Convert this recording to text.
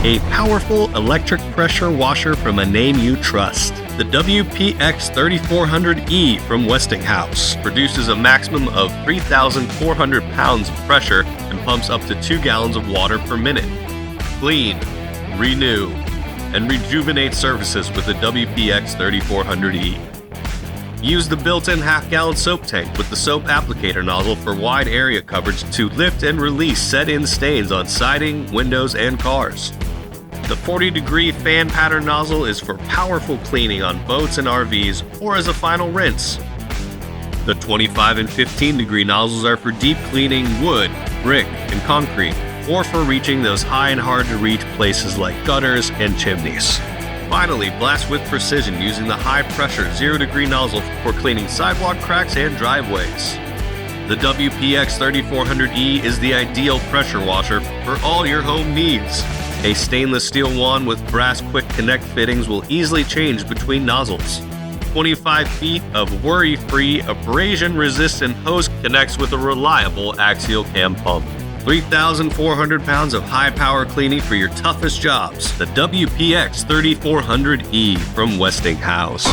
a powerful electric pressure washer from a name you trust. The WPX3400e from Westinghouse produces a maximum of 3,400 pounds of pressure and pumps up to 2 gallons of water per minute. Clean, renew, and rejuvenate surfaces with the WPX3400e. Use the built-in half-gallon soap tank with the soap applicator nozzle for wide area coverage to lift and release set-in stains on siding, windows, and cars. The 40-degree fan pattern nozzle is for powerful cleaning on boats and RVs or as a final rinse. The 25 and 15-degree nozzles are for deep cleaning wood, brick, and concrete, or for reaching those high and hard-to-reach places like gutters and chimneys. Finally, blast with precision using the high-pressure 0-degree nozzle for cleaning sidewalk cracks and driveways. The WPX3400e is the ideal pressure washer for all your home needs. A stainless steel wand with brass quick connect fittings will easily change between nozzles. 25 feet of worry-free, abrasion-resistant hose connects with a reliable axial cam pump. 3,400 pounds of high-power cleaning for your toughest jobs. The WPX3400e from Westinghouse.